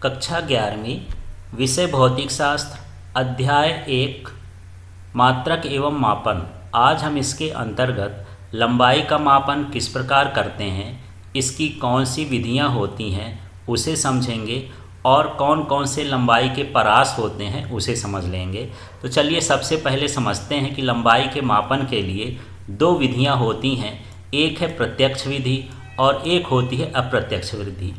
कक्षा 11वीं विषय भौतिक शास्त्र अध्याय 1 मात्रक एवं मापन। आज हम इसके अंतर्गत लंबाई का मापन किस प्रकार करते हैं, इसकी कौन सी विधियां होती हैं उसे समझेंगे और कौन कौन से लंबाई के परास होते हैं उसे समझ लेंगे। तो चलिए सबसे पहले समझते हैं कि लंबाई के मापन के लिए दो विधियां होती हैं, एक है प्रत्यक्ष विधि और एक होती है अप्रत्यक्ष विधि।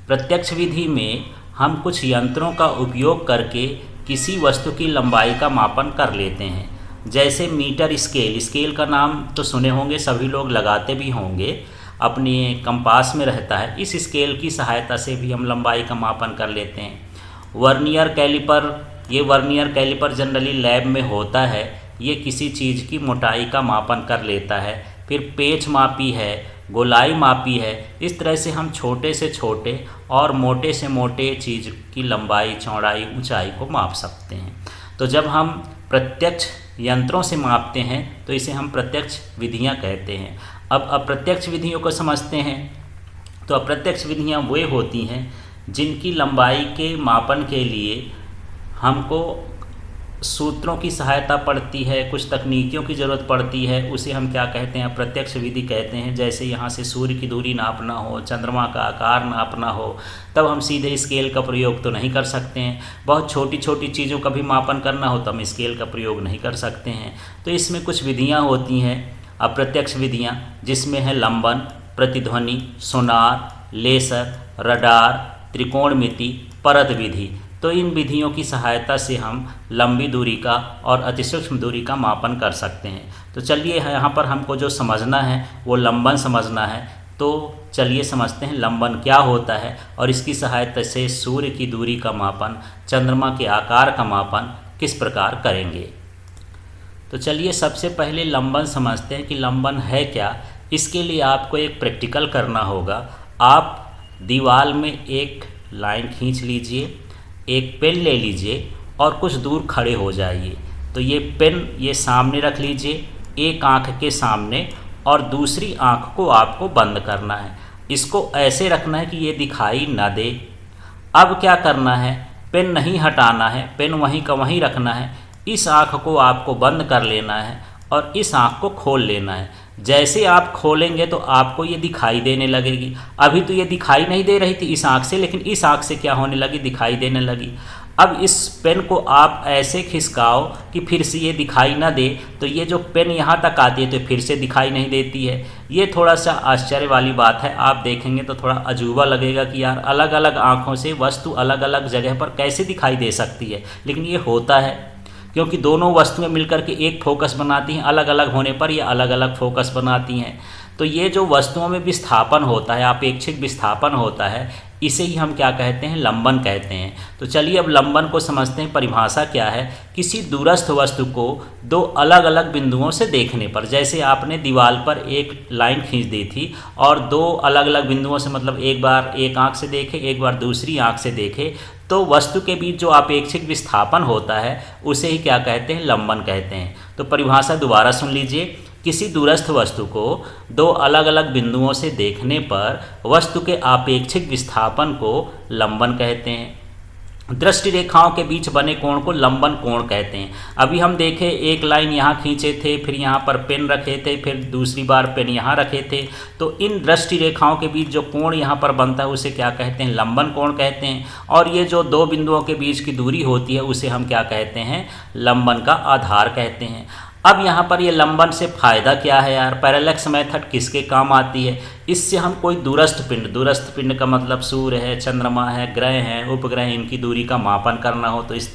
प्रत्यक्ष विधि में हम कुछ यंत्रों का उपयोग करके किसी वस्तु की लंबाई का मापन कर लेते हैं, जैसे मीटर स्केल। स्केल का नाम तो सुने होंगे, सभी लोग लगाते भी होंगे, अपने कंपास में रहता है। इस स्केल की सहायता से भी हम लंबाई का मापन कर लेते हैं। वर्नियर कैलिपर, ये वर्नियर कैलिपर जनरली लैब में होता है, ये किसी चीज़ की मोटाई का मापन कर लेता है। फिर पेच मापी है, गोलाई मापी है। इस तरह से हम छोटे से छोटे और मोटे से मोटे चीज़ की लंबाई, चौड़ाई, ऊंचाई को माप सकते हैं। तो जब हम प्रत्यक्ष यंत्रों से मापते हैं तो इसे हम प्रत्यक्ष विधियां कहते हैं। अब अप्रत्यक्ष विधियों को समझते हैं। तो अप्रत्यक्ष विधियां वे होती हैं जिनकी लंबाई के मापन के लिए हमको सूत्रों की सहायता पड़ती है, कुछ तकनीकियों की ज़रूरत पड़ती है, उसे हम क्या कहते हैं, प्रत्यक्ष विधि कहते हैं। जैसे यहाँ से सूर्य की दूरी नापना हो, चंद्रमा का आकार नापना हो, तब हम सीधे स्केल का प्रयोग तो नहीं कर सकते हैं। बहुत छोटी छोटी चीज़ों का भी मापन करना हो तो हम स्केल का प्रयोग नहीं कर सकते हैं। तो इसमें कुछ विधियाँ होती हैं अप्रत्यक्ष विधियाँ, जिसमें है लंबन, प्रतिध्वनि, सोनार, लेसर, रडार, त्रिकोणमिति, परत विधि। तो इन विधियों की सहायता से हम लंबी दूरी का और अतिसूक्ष्म दूरी का मापन कर सकते हैं। तो चलिए यहाँ पर हमको जो समझना है वो लंबन समझना है। तो चलिए समझते हैं लंबन क्या होता है और इसकी सहायता से सूर्य की दूरी का मापन, चंद्रमा के आकार का मापन किस प्रकार करेंगे। तो चलिए सबसे पहले लंबन समझते हैं कि लंबन है क्या। इसके लिए आपको एक प्रैक्टिकल करना होगा। आप दीवार में एक लाइन खींच लीजिए, एक पेन ले लीजिए और कुछ दूर खड़े हो जाइए। तो ये पेन ये सामने रख लीजिए, एक आँख के सामने, और दूसरी आँख को आपको बंद करना है। इसको ऐसे रखना है कि ये दिखाई ना दे। अब क्या करना है, पेन नहीं हटाना है, पेन वहीं का वहीं रखना है। इस आँख को आपको बंद कर लेना है और इस आँख को खोल लेना है। जैसे आप खोलेंगे तो आपको ये दिखाई देने लगेगी। अभी तो ये दिखाई नहीं दे रही थी इस आँख से, लेकिन इस आँख से क्या होने लगी, दिखाई देने लगी। अब इस पेन को आप ऐसे खिसकाओ कि फिर से ये दिखाई ना दे। तो ये जो पेन यहाँ तक आती है तो फिर से दिखाई नहीं देती है। ये थोड़ा सा आश्चर्य वाली बात है। आप देखेंगे तो थोड़ा अजूबा लगेगा कि यार अलग अलग आँखों से वस्तु अलग अलग जगह पर कैसे दिखाई दे सकती है, लेकिन ये होता है क्योंकि दोनों वस्तुएं मिलकर के एक फोकस बनाती हैं। अलग अलग होने पर ये अलग अलग फोकस बनाती हैं। तो ये जो वस्तुओं में विस्थापन होता है, अपेक्षित विस्थापन होता है, इसे ही हम क्या कहते हैं, लंबन कहते हैं। तो चलिए अब लंबन को समझते हैं। परिभाषा क्या है, किसी दूरस्थ वस्तु को दो अलग अलग बिंदुओं से देखने पर, जैसे आपने दीवार पर एक लाइन खींच दी थी और दो अलग अलग बिंदुओं से, मतलब एक बार एक आंख से देखे, एक बार दूसरी आंख से देखे, तो वस्तु के बीच जो अपेक्षित विस्थापन होता है उसे ही क्या कहते हैं, लंबन कहते हैं। तो परिभाषा दोबारा सुन लीजिए। किसी दूरस्थ वस्तु को दो अलग अलग बिंदुओं से देखने पर वस्तु के आपेक्षिक विस्थापन को लंबन कहते हैं। दृष्टि रेखाओं के बीच बने कोण को लंबन कोण कहते हैं। अभी हम देखें, एक लाइन यहाँ खींचे थे, फिर यहाँ पर पेन रखे थे, फिर दूसरी बार पेन यहाँ रखे थे। तो इन दृष्टि रेखाओं के बीच जो कोण यहाँ पर बनता है उसे क्या कहते हैं, लंबन कोण कहते हैं। और ये जो दो बिंदुओं के बीच की दूरी होती है उसे हम क्या कहते हैं, लंबन का आधार कहते हैं। अब यहाँ पर ये लंबन से फ़ायदा क्या है यार, पैरेलैक्स मेथड किसके काम आती है। इससे हम कोई दूरस्थ पिंड का मतलब सूर्य है, चंद्रमा है, ग्रह हैं, उपग्रह, इनकी दूरी का मापन करना हो तो इस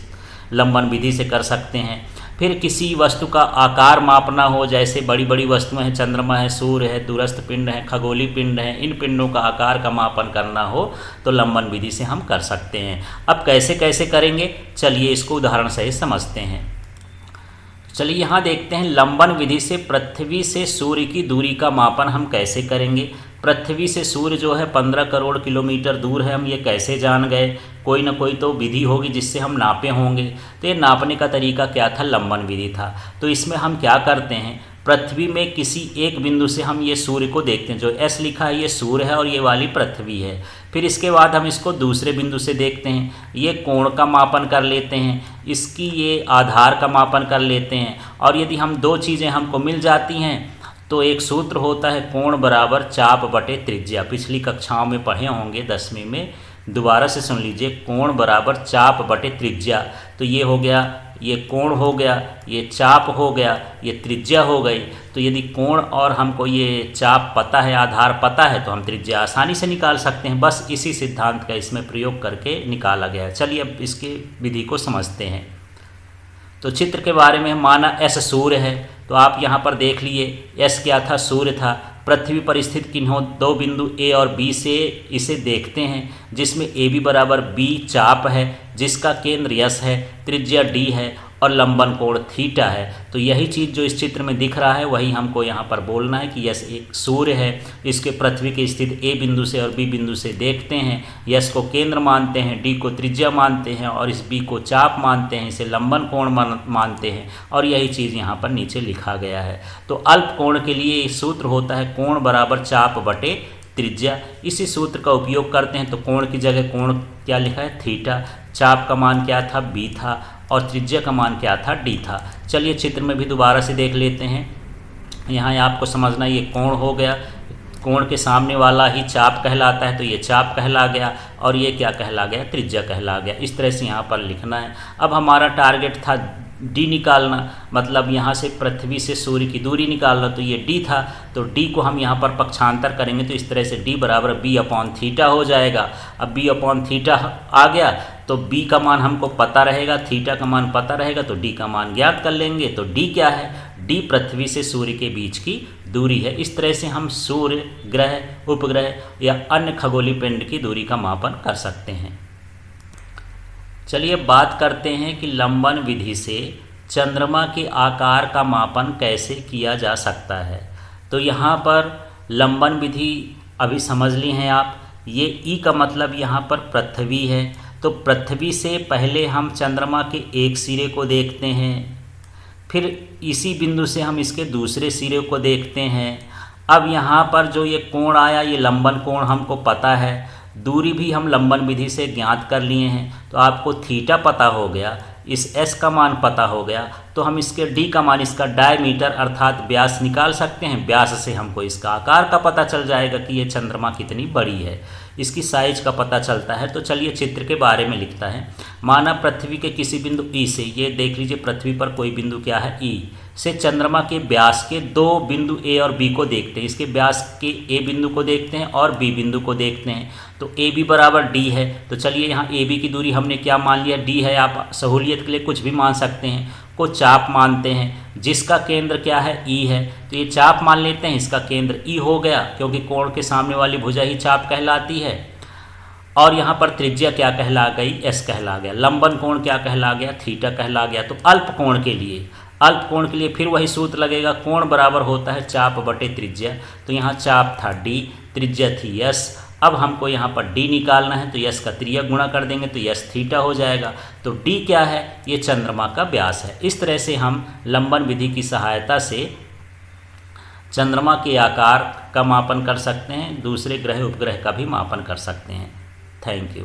लंबन विधि से कर सकते हैं। फिर किसी वस्तु का आकार मापना हो, जैसे बड़ी बड़ी वस्तुएं हैं, चंद्रमा है, सूर्य है, दूरस्थ पिंड है, खगोलीय पिंड है, इन पिंडों का आकार का मापन करना हो तो लंबन विधि से हम कर सकते हैं। अब कैसे कैसे करेंगे, चलिए इसको उदाहरण सहित समझते हैं। चलिए यहाँ देखते हैं लंबन विधि से पृथ्वी से सूर्य की दूरी का मापन हम कैसे करेंगे। पृथ्वी से सूर्य जो है 15 करोड़ किलोमीटर दूर है। हम ये कैसे जान गए, कोई ना कोई तो विधि होगी जिससे हम नापे होंगे। तो ये नापने का तरीका क्या था, लंबन विधि था। तो इसमें हम क्या करते हैं, पृथ्वी में किसी एक बिंदु से हम ये सूर्य को देखते हैं, जो एस लिखा है ये सूर्य है और ये वाली पृथ्वी है। फिर इसके बाद हम इसको दूसरे बिंदु से देखते हैं, ये कोण का मापन कर लेते हैं, इसकी ये आधार का मापन कर लेते हैं। और यदि हम दो चीज़ें हमको मिल जाती हैं तो एक सूत्र होता है कोण बराबर चाप बटे त्रिज्या। पिछली कक्षाओं में पढ़े होंगे 10वीं में, दोबारा से सुन लीजिए, कोण बराबर चाप बटे त्रिज्या। तो ये हो गया, ये कोण हो गया, ये चाप हो गया, ये त्रिज्या हो गई। तो यदि कोण और हमको ये चाप पता है, आधार पता है, तो हम त्रिज्या आसानी से निकाल सकते हैं। बस इसी सिद्धांत का इसमें प्रयोग करके निकाला गया है। चलिए अब इसकी विधि को समझते हैं। तो चित्र के बारे में माना एस सूर्य है, तो आप यहाँ पर देख लिए एस क्या था, सूर्य था। पृथ्वी पर स्थित किन्हों दो बिंदु ए और बी से इसे देखते हैं, जिसमें ए बी बराबर बी चाप है, जिसका केंद्र यस है, त्रिज्या डी है और लंबन कोण थीटा है। तो यही चीज़ जो इस चित्र में दिख रहा है वही हमको यहाँ पर बोलना है कि यस एक सूर्य है, इसके पृथ्वी के स्थित ए बिंदु से और बी बिंदु से देखते हैं, यस को केंद्र मानते हैं, डी को त्रिज्या मानते हैं और इस बी को चाप मानते हैं, इसे लंबन कोण मानते हैं। और यही चीज़ यहाँ पर नीचे लिखा गया है। तो अल्प कोण के लिए सूत्र होता है कोण बराबर चाप बटे त्रिज्या। इसी सूत्र का उपयोग करते हैं। तो कोण की जगह कोण क्या लिखा है, थीटा, चाप का मान क्या था, बी था और त्रिज्या का मान क्या था, डी था। चलिए चित्र में भी दोबारा से देख लेते हैं। यहाँ आपको समझना, ये कोण हो गया, कोण के सामने वाला ही चाप कहलाता है, तो ये चाप कहला गया और ये क्या कहला गया, त्रिज्या कहला गया। इस तरह से यहाँ पर लिखना है। अब हमारा टारगेट था डी निकालना, मतलब यहाँ से पृथ्वी से सूर्य की दूरी निकालना, तो ये डी था। तो डी को हम यहाँ पर पक्षांतर करेंगे तो इस तरह से डी बराबर बी अपॉन थीटा हो जाएगा। अब बी अपॉन थीटा आ गया तो बी का मान हमको पता रहेगा, थीटा का मान पता रहेगा, तो डी का मान ज्ञात कर लेंगे। तो डी क्या है, डी पृथ्वी से सूर्य के बीच की दूरी है। इस तरह से हम सूर्य, ग्रह, उपग्रह या अन्य खगोलीय पिंड की दूरी का मापन कर सकते हैं। चलिए बात करते हैं कि लंबन विधि से चंद्रमा के आकार का मापन कैसे किया जा सकता है। तो यहाँ पर लंबन विधि अभी समझ ली हैं आप। ये ई का मतलब यहाँ पर पृथ्वी है, तो पृथ्वी से पहले हम चंद्रमा के एक सिरे को देखते हैं, फिर इसी बिंदु से हम इसके दूसरे सिरे को देखते हैं। अब यहाँ पर जो ये कोण आया, ये लंबन कोण हमको पता है, दूरी भी हम लंबन विधि से ज्ञात कर लिए हैं। तो आपको थीटा पता हो गया, इस एस का मान पता हो गया, तो हम इसके डी का मान, इसका डायमीटर अर्थात व्यास निकाल सकते हैं। व्यास से हमको इसका आकार का पता चल जाएगा कि ये चंद्रमा कितनी बड़ी है, इसकी साइज का पता चलता है। तो चलिए चित्र के बारे में लिखता है। माना पृथ्वी के किसी बिंदु ई से, ये देख लीजिए पृथ्वी पर कोई बिंदु क्या है, ई से चंद्रमा के व्यास के दो बिंदु ए और बी को देखते हैं। इसके व्यास के ए बिंदु को देखते हैं और बी बिंदु को देखते हैं। तो ए बी बराबर डी है। तो चलिए यहाँ ए बी की दूरी हमने क्या मान लिया, डी है। आप सहूलियत के लिए कुछ भी मान सकते हैं, को चाप मानते हैं, जिसका केंद्र क्या है, ई है। तो ये चाप मान लेते हैं, इसका केंद्र ई हो गया, क्योंकि कोण के सामने वाली भुजा ही चाप कहलाती है। और यहाँ पर त्रिज्या क्या कहला गई, एस कहला गया। लंबन कोण क्या कहला गया, थीटा कहला गया। तो अल्प कोण के लिए फिर वही सूत्र लगेगा, कोण बराबर होता है चाप बटे त्रिज्या। तो यहाँ चाप था डी, त्रिज्या थी यस। अब हमको यहाँ पर डी निकालना है, तो यस का त्रिज्या गुणा कर देंगे तो यस थीटा हो जाएगा। तो डी क्या है, ये चंद्रमा का व्यास है। इस तरह से हम लंबन विधि की सहायता से चंद्रमा के आकार का मापन कर सकते हैं, दूसरे ग्रह उपग्रह का भी मापन कर सकते हैं। Thank you.